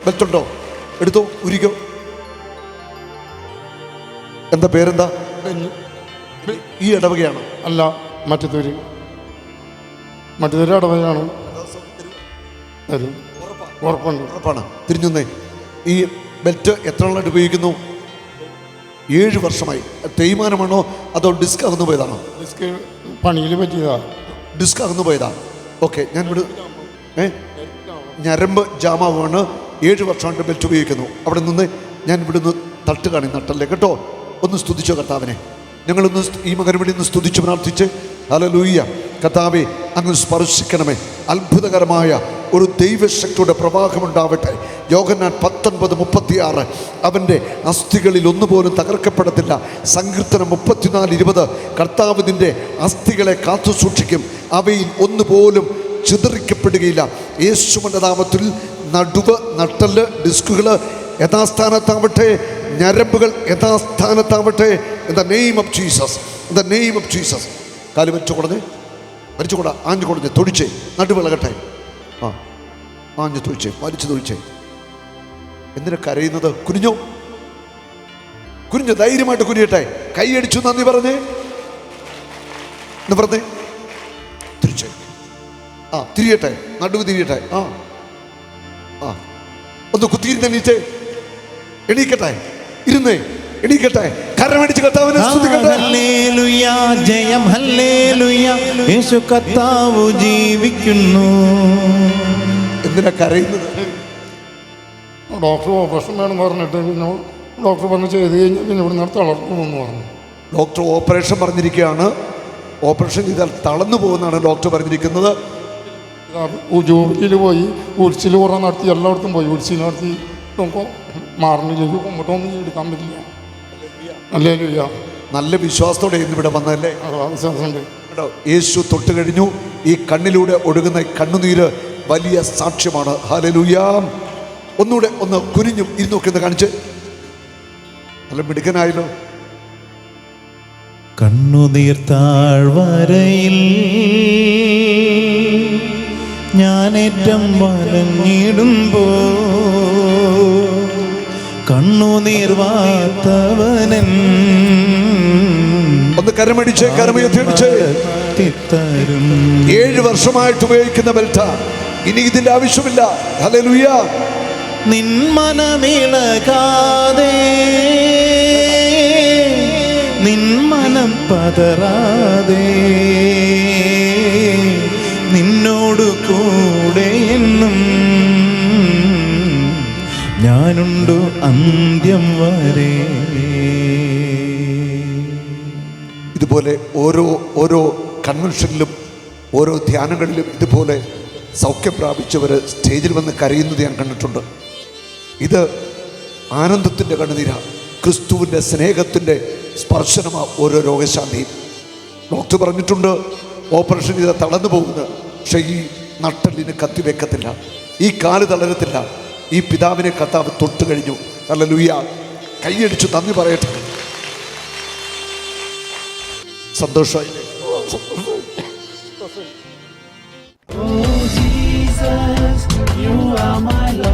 ബെൽറ്റുണ്ടോ? എടുത്തോ, ഉരിക്കോ. എന്താ പേരെന്താ? ഈ ഇടവകയാണ്? അല്ല, മറ്റത്തൂര് ഇടവകയാണ്. ഉറപ്പാണ്. തിരിഞ്ഞൊന്നേ. ഈ ബെൽറ്റ് എത്ര നാളായിട്ട് ഉപയോഗിക്കുന്നു? 7 വർഷമായി. തേയ്മാനമാണോ അതോ ഡിസ്ക് അകന്നു പോയതാണോ? ഡിസ്ക് പണിയിൽ പറ്റിയതാ. ഡിസ്ക് അകന്നു പോയതാ. ഓക്കെ. ഞാനിവിടെ ഞരമ്പ് ജാമാവാണ്. 7 വർഷമായിട്ട് ബെൽറ്റ് ഉപയോഗിക്കുന്നു. അവിടെ നിന്ന് ഞാൻ ഇവിടുന്ന് തട്ട് കാണി നട്ടല്ലേ കേട്ടോ. ഒന്ന് സ്തുതിച്ചോ കർത്താവിനെ. ഞങ്ങളൊന്ന് ഈ മകന് വേണ്ടി ഒന്ന് സ്തുതിച്ച് പ്രാർത്ഥിച്ച്. ഹല്ലേലൂയ. കർത്താവേ, അങ്ങ് സ്പർശിക്കണമേ. അത്ഭുതകരമായ ഒരു ദൈവശക്തിയുടെ പ്രവാഹമുണ്ടാവട്ടെ. യോഹന്നാൻ 19:36 അവൻ്റെ അസ്ഥികളിൽ ഒന്നുപോലും തകർക്കപ്പെടത്തില്ല. സങ്കീർത്തനം 34:20 കർത്താവ് നിൻ്റെ അസ്ഥികളെ കാത്തു സൂക്ഷിക്കും, അവയിൽ ഒന്നുപോലും ചിതറിക്കപ്പെടുകയില്ല. യേശുവിൻ്റെ നാമത്തിൽ നടുവ്, നട്ടല്, ഡിസ്കുകൾ യഥാസ്ഥാനത്താവട്ടെ, ഞരമ്പുകൾ യഥാസ്ഥാനത്താവട്ടെ. In the name of Jesus, in the name of Jesus. കാല് വലിച്ചു കൊടുഞ്ഞ്, വലിച്ചു കൂടാ, ആഞ്ഞു കൊടുഞ്ഞ് തൊഴിച്ചേ, നടുവിളകട്ടെ. ആഞ്ഞു തൊഴിച്ചേ, വലിച്ചു തൊഴിച്ചേ. എന്തിനാ കരയുന്നത്? കുനിഞ്ഞോ, കുനിഞ്ഞു, ധൈര്യമായിട്ട് കുനിയട്ടെ. കൈയടിച്ചു നന്ദി പറഞ്ഞേ എന്ന് പറഞ്ഞേ. തിരിച്ചേ, തിരിയട്ടെ, നടുവ് തിരിയട്ടെ. ഒന്ന് കുത്തിയിരുന്നേ, എണീക്കട്ടെ, ഇരുന്നേ, എണീക്കട്ടെ. കരമടിച്ച് കർത്താവിനെ സ്തുതിക്കട്ടെ. ഹല്ലേലൂയ, ജയം ഹല്ലേലൂയ, യേശു കർത്താവ് ജീവിക്കുന്നു. എന്തിനാ കരയുന്നത്? ഡോക്ടർ ഓപ്പറേഷൻ വേണം പറഞ്ഞിട്ട് പിന്നെ ഡോക്ടർ പറഞ്ഞ് ചെയ്ത് കഴിഞ്ഞാൽ പിന്നെ ഇവിടെ നിന്ന് തളർന്നു പറഞ്ഞു. ഡോക്ടർ ഓപ്പറേഷൻ പറഞ്ഞിരിക്കുകയാണ്. ഓപ്പറേഷൻ ചെയ്താൽ തളർന്നു പോകുന്നതാണ് ഡോക്ടർ പറഞ്ഞിരിക്കുന്നത്. ജോലിയിൽ പോയി ഉൾച്ചിൽ കുറേ നടത്തി, എല്ലായിടത്തും പോയി ഉൾച്ചിൽ നടത്തി, നമുക്ക് മാറണിലേക്ക് കൊണ്ടിട്ടൊന്നും എടുക്കാൻ പറ്റില്ല. ഹല്ലേലൂയ. നല്ല വിശ്വാസത്തോടെ ഇന്ന് ഇവിടെ വന്നതല്ലേ വിശ്വാസമുണ്ട് കേട്ടോ. യേശു തൊട്ട് കഴിഞ്ഞു. ഈ കണ്ണിലൂടെ ഒഴുകുന്ന കണ്ണുനീര് വലിയ സാക്ഷ്യമാണ്. ഹല്ലേലൂയ. ഒന്നുകൂടെ ഒന്ന് കുനിഞ്ഞും ഇരുന്നൊക്കെ ഒന്ന് കാണിച്ച്. നല്ല മിടുക്കനായല്ലോ. കണ്ണുനീർ താഴ്വരയിൽ ഞാനേറ്റം വലഞ്ഞിടുമ്പോ കണ്ണുനീർ വാർത്തവനൻ ഒന്ന് കരമടിച്ചേ, കരമയത്തിടിച്ചേ. 7 വർഷമായിട്ട് ഉപയോഗിക്കുന്ന ബെൽറ്റാ. ഇനി ഇതിന്റെ ആവശ്യമില്ല. ഹല്ലേലൂയ. നിൻ മനമിളകാതെ, നിൻ മനം പതറാതെ, നിന്നോട് കൂടെ എന്നും ഞാനുണ്ടു അന്ത്യം വരെ. ഇതുപോലെ ഓരോ കൺവെൻഷനിലും ഓരോ ധ്യാനങ്ങളിലും ഇതുപോലെ സൗഖ്യം പ്രാപിച്ചവർ സ്റ്റേജിൽ വന്ന് കരയുന്നത് ഞാൻ കണ്ടിട്ടുണ്ട്. ഇത് ആനന്ദത്തിൻ്റെ കണ്ണുനീരാ, ക്രിസ്തുവിൻ്റെ സ്നേഹത്തിൻ്റെ സ്പർശനമാണ് ഓരോ രോഗശാന്തിയും. ഡോക്ടർ പറഞ്ഞിട്ടുണ്ട് ഓപ്പറേഷൻ ചെയ്താൽ തളർന്നു പോകുന്നത്. പക്ഷേ ഈ നട്ടലിന് കത്തിവെക്കത്തില്ല, ഈ കാല് തളരത്തില്ല. ഈ പിതാവിനെ കർത്താവ് തൊട്ട് കഴിഞ്ഞു. ഹല്ലേലൂയ. കൈയടിച്ചു നന്ദി പറയട്ടെ. സന്തോഷമായി. Oh Jesus, you are my Lord.